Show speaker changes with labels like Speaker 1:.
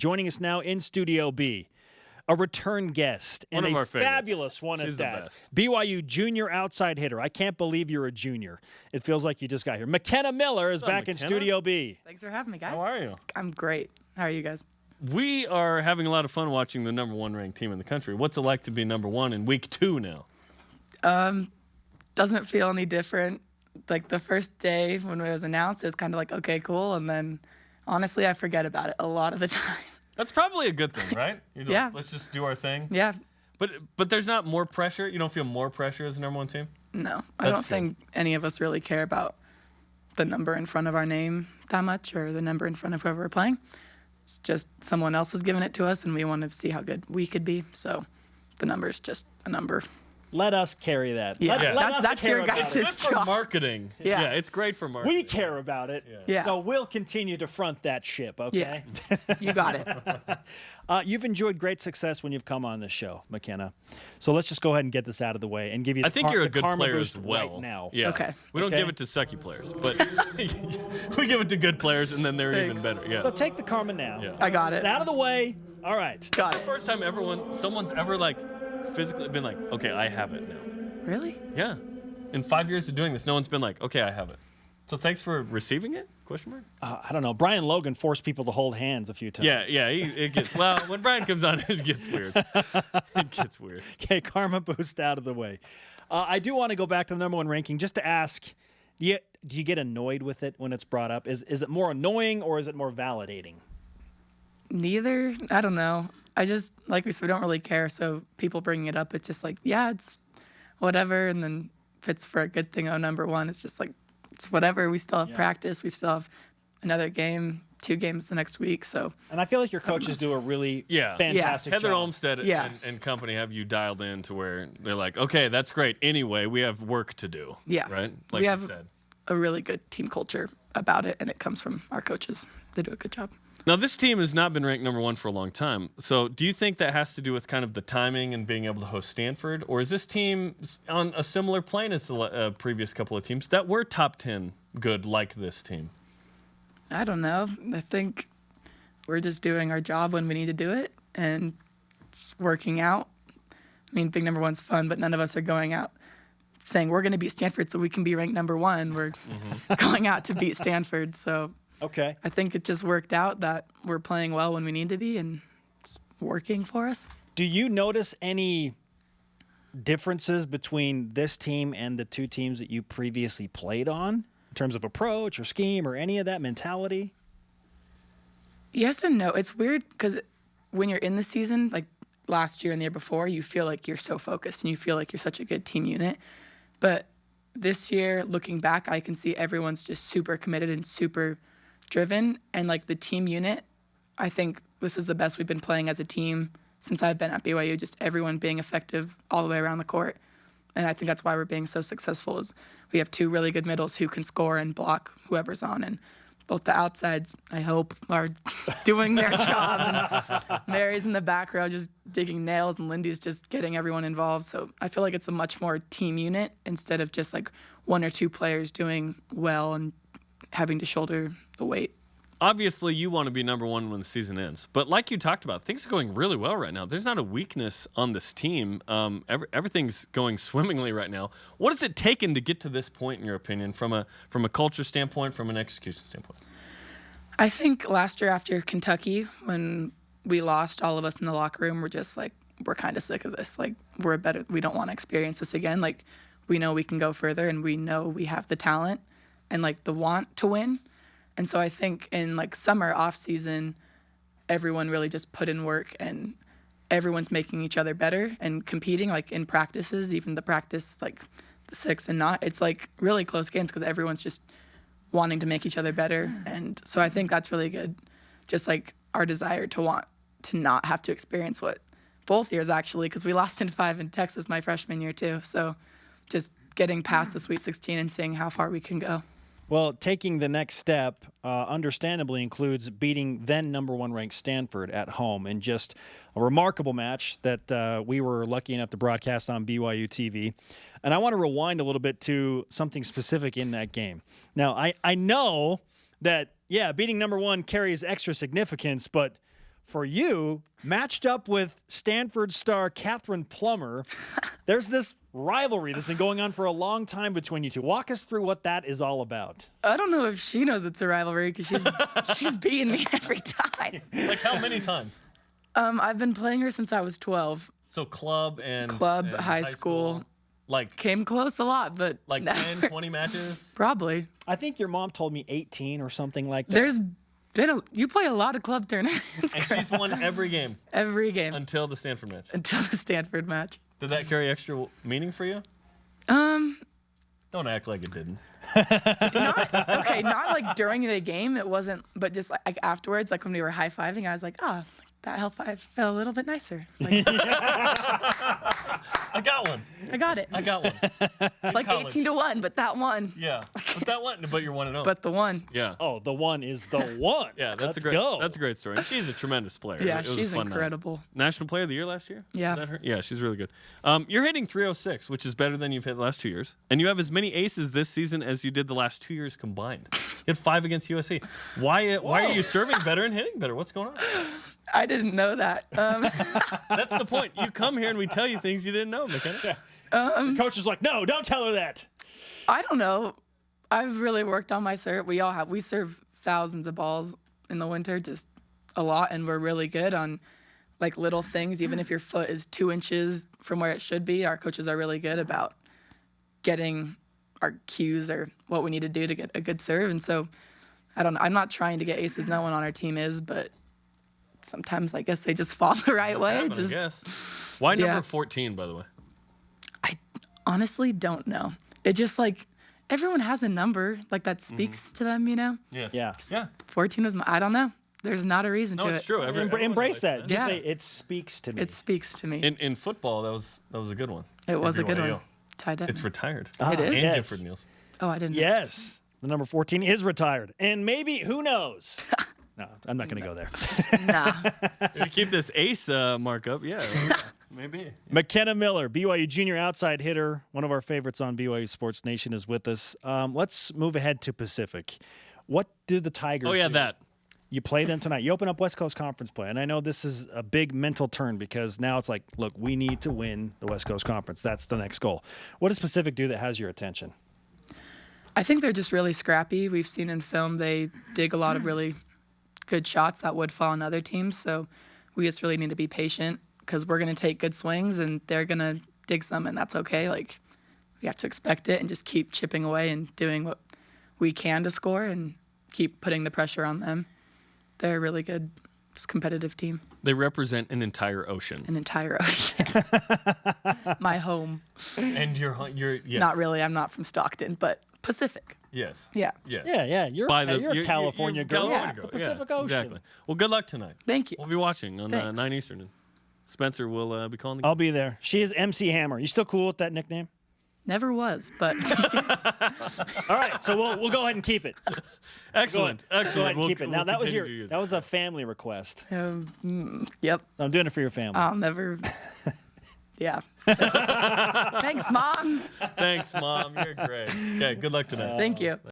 Speaker 1: Joining us now in Studio B, a return guest and a fabulous one at that. BYU junior outside hitter. I can't believe you're a junior. It feels like you just got here. McKenna Miller is back in Studio B.
Speaker 2: Thanks for having me, guys.
Speaker 3: How are you?
Speaker 2: I'm great. How are you guys?
Speaker 3: We are having a lot of fun watching the #1 ranked team in the country. What's it like to be #1 in week 2 now?
Speaker 2: Doesn't feel any different. Like the first day when it was announced, it was kind of like, okay, cool. And then honestly, I forget about it a lot of the time.
Speaker 3: That's probably a good thing, right?
Speaker 2: Yeah.
Speaker 3: Let's just do our thing.
Speaker 2: Yeah.
Speaker 3: But there's not more pressure? You don't feel more pressure as the #1 team?
Speaker 2: No. I don't think any of us really care about the number in front of our name that much or the number in front of whoever we're playing. It's just someone else has given it to us, and we want to see how good we could be. So the number's just a number.
Speaker 1: Let us carry that.
Speaker 2: Yeah, that's your guys' job.
Speaker 3: It's good for marketing.
Speaker 2: Yeah,
Speaker 3: it's great for marketing.
Speaker 1: We care about it.
Speaker 2: Yeah.
Speaker 1: So we'll continue to front that ship, okay?
Speaker 2: Yeah. You got it.
Speaker 1: You've enjoyed great success when you've come on this show, McKenna. So let's just go ahead and get this out of the way and give you the
Speaker 3: I think you're a good
Speaker 1: karma
Speaker 3: player
Speaker 1: boost
Speaker 3: as well.
Speaker 1: right now.
Speaker 3: Yeah.
Speaker 2: Okay.
Speaker 3: We don't give it to sucky players, but we give it to good players, and then they're even better. Yeah.
Speaker 1: So take the karma now.
Speaker 3: Yeah.
Speaker 2: I got it.
Speaker 1: It's out of the way. All right.
Speaker 2: Got it.
Speaker 3: First time someone's ever like physically been like, okay, I have it now.
Speaker 2: Really?
Speaker 3: Yeah. In 5 years of doing this, no one's been like, okay, I have it. So thanks for receiving it? Question mark?
Speaker 1: I don't know. Brian Logan forced people to hold hands a few times.
Speaker 3: Yeah. It gets when Brian comes on, it gets weird. It gets weird.
Speaker 1: Okay, karma boost out of the way. I do want to go back to the #1 ranking just to ask, do you get annoyed with it when it's brought up? Is it more annoying or is it more validating?
Speaker 2: Neither. I don't know. I just, like we said, we don't really care. So people bringing it up, it's just like, yeah, it's whatever. And then if it's for a good thing on #1, it's just like, it's whatever. We still have practice. We still have another game, 2 games the next week. So.
Speaker 1: And I feel like your coaches do a really fantastic
Speaker 3: Heather
Speaker 1: job.
Speaker 3: Olmstead and company have you dialed in to where they're like, okay, that's great. Anyway, we have work to do.
Speaker 2: Yeah.
Speaker 3: Right? Like
Speaker 2: we have
Speaker 3: you said.
Speaker 2: a really good team culture about it, and it comes from our coaches. They do a good job.
Speaker 3: Now, this team has not been ranked #1 for a long time. So do you think that has to do with kind of the timing and being able to host Stanford? Or is this team on a similar plane as the previous couple of teams that were top 10 good like this team?
Speaker 2: I don't know. I think we're just doing our job when we need to do it, and it's working out. I mean, being #1's fun, but none of us are going out saying we're going to beat Stanford so we can be ranked #1. We're going out to beat Stanford. So
Speaker 1: okay.
Speaker 2: I think it just worked out that we're playing well when we need to be, and it's working for us.
Speaker 1: Do you notice any differences between this team and the 2 teams that you previously played on in terms of approach or scheme or any of that mentality?
Speaker 2: Yes and no. It's weird because when you're in the season, like last year and the year before, you feel like you're so focused and you feel like you're such a good team unit. But this year, looking back, I can see everyone's just super committed and super driven. And like the team unit, I think this is the best we've been playing as a team since I've been at BYU, just everyone being effective all the way around the court. And I think that's why we're being so successful is we have 2 really good middles who can score and block whoever's on. And both the outsides, I hope, are doing their job. And Mary's in the back row just digging nails, and Lindy's just getting everyone involved. So I feel like it's a much more team unit instead of just like 1 or 2 players doing well and having to shoulder the weight.
Speaker 3: Obviously, you want to be #1 when the season ends. But like you talked about, things are going really well right now. There's not a weakness on this team. Everything's going swimmingly right now. What has it taken to get to this point, in your opinion, from a culture standpoint, from an execution standpoint?
Speaker 2: I think last year after Kentucky, when we lost, all of us in the locker room were just like, we're kind of sick of this. Like, we don't want to experience this again. Like, we know we can go further, and we know we have the talent and like the want to win. And so I think in like summer off season, everyone really just put in work, and everyone's making each other better and competing like in practices, even the practice like the 6 and not. It's like really close games because everyone's just wanting to make each other better. And so I think that's really good. Just like our desire to want to not have to experience what both years actually, because we lost in 5 in Texas my freshman year too. So just getting past the Sweet 16 and seeing how far we can go.
Speaker 1: Well, taking the next step, understandably, includes beating then #1 ranked Stanford at home in just a remarkable match that we were lucky enough to broadcast on BYUtv. And I want to rewind a little bit to something specific in that game. Now, I know that, beating #1 carries extra significance, but for you, matched up with Stanford star Catherine Plummer, there's this rivalry that's been going on for a long time between you two. Walk us through what that is all about.
Speaker 2: I don't know if she knows it's a rivalry because she's beating me every time.
Speaker 3: Like how many times?
Speaker 2: I've been playing her since I was 12.
Speaker 3: So club and
Speaker 2: High school.
Speaker 3: Like
Speaker 2: Came close a lot, but
Speaker 3: like
Speaker 2: never.
Speaker 3: 10, 20 matches?
Speaker 2: Probably.
Speaker 1: I think your mom told me 18 or something like that.
Speaker 2: There's been you play a lot of club tournaments.
Speaker 3: And she's won every game
Speaker 2: Every game
Speaker 3: until the Stanford match.
Speaker 2: until the Stanford match.
Speaker 3: Did that carry extra meaning for you?
Speaker 2: Um,
Speaker 3: Don't act like it didn't.
Speaker 2: not like during the game it wasn't, but just like afterwards, like when we were high fiving, I was like, oh, that high five felt a little bit nicer. Like,
Speaker 3: I got one.
Speaker 2: I got it.
Speaker 3: I got one.
Speaker 2: It's like
Speaker 3: college.
Speaker 2: 18-1, but that one.
Speaker 3: Yeah. But that one, but you're 1-0.
Speaker 2: But the one.
Speaker 3: Yeah.
Speaker 1: Oh, the one is the one.
Speaker 3: Yeah, that's
Speaker 1: Let's
Speaker 3: a great
Speaker 1: go.
Speaker 3: that's a great story. And she's a tremendous player.
Speaker 2: Yeah,
Speaker 3: It was a
Speaker 2: she's
Speaker 3: fun night.
Speaker 2: incredible.
Speaker 3: National Player of the Year last year?
Speaker 2: Yeah.
Speaker 3: Is that her? Yeah, she's really good. You're hitting 306, which is better than you've hit the last 2 years. And you have as many aces this season as you did the last 2 years combined. You had 5 against USC. Why are you serving better and hitting better? What's going on?
Speaker 2: I didn't know that.
Speaker 3: That's the point. You come here and we tell you things you didn't know, McKenna.
Speaker 1: Yeah. The coach is like, no, don't tell her that.
Speaker 2: I don't know. I've really worked on my serve. We serve thousands of balls in the winter, just a lot, and we're really good on like little things. Even if your foot is 2 inches from where it should be, our coaches are really good about getting our cues or what we need to do to get a good serve. And so, I'm not trying to get aces. No one on our team is, but sometimes I guess they just fall the right way.
Speaker 3: I guess. Why number 14, by the way?
Speaker 2: I honestly don't know. It just like everyone has a number like that speaks to them, you know?
Speaker 3: Yes.
Speaker 1: Yeah.
Speaker 3: Yeah.
Speaker 2: 14 was I don't know. There's not a reason
Speaker 3: No,
Speaker 2: to
Speaker 3: it's
Speaker 2: it.
Speaker 3: true. Everyone
Speaker 1: Embrace
Speaker 3: likes
Speaker 1: that. Just
Speaker 2: Yeah.
Speaker 1: say, it speaks to me.
Speaker 2: It speaks to me.
Speaker 3: In football, that was a good one.
Speaker 2: It was a good
Speaker 3: BYU.
Speaker 2: one. Tied up.
Speaker 3: It's retired.
Speaker 2: It is?
Speaker 3: And
Speaker 1: yes.
Speaker 3: Gifford Niels.
Speaker 2: Oh, I didn't know.
Speaker 1: Yes. The number 14 is retired. And maybe, who knows? No, I'm not going to go there.
Speaker 2: Nah.
Speaker 3: If you keep this ace mark up, yeah, maybe.
Speaker 1: McKenna Miller, BYU junior outside hitter, one of our favorites on BYU Sports Nation, is with us. Let's move ahead to Pacific. What do the Tigers do?
Speaker 3: that.
Speaker 1: You play them tonight. You open up West Coast Conference play. And I know this is a big mental turn because now it's like, look, we need to win the West Coast Conference. That's the next goal. What does Pacific do that has your attention?
Speaker 2: I think they're just really scrappy. We've seen in film they dig a lot of really good shots that would fall on other teams. So we just really need to be patient because we're going to take good swings and they're going to dig some, and that's okay. Like, we have to expect it and just keep chipping away and doing what we can to score and keep putting the pressure on them. They're a really good, just competitive team.
Speaker 3: They represent an entire ocean.
Speaker 2: An entire ocean. My home.
Speaker 3: And you're yes.
Speaker 2: Not really. I'm not from Stockton, but Pacific.
Speaker 3: Yes.
Speaker 2: Yeah.
Speaker 3: Yes.
Speaker 1: Yeah. You're a California girl.
Speaker 3: California
Speaker 1: Yeah,
Speaker 3: girl.
Speaker 1: the Pacific
Speaker 3: Yeah,
Speaker 1: Ocean.
Speaker 3: Exactly. Well, good luck tonight.
Speaker 2: Thank you.
Speaker 3: We'll be watching on
Speaker 2: Thanks.
Speaker 3: 9 Eastern. And Spencer will be calling the game.
Speaker 1: I'll be there. She is MC Hammer. You still cool with that nickname?
Speaker 2: Never was, but
Speaker 1: All right, so we'll go ahead and keep it.
Speaker 3: Excellent.
Speaker 1: Go ahead
Speaker 3: Excellent.
Speaker 1: and keep it. Now
Speaker 3: We'll
Speaker 1: that
Speaker 3: continue to use it.
Speaker 1: was a family request.
Speaker 2: yep.
Speaker 1: I'm doing it for your family.
Speaker 2: I'll never. Yeah. Thanks, Mom.
Speaker 3: Thanks, Mom. You're great. Okay, good luck tonight.
Speaker 2: Thank you.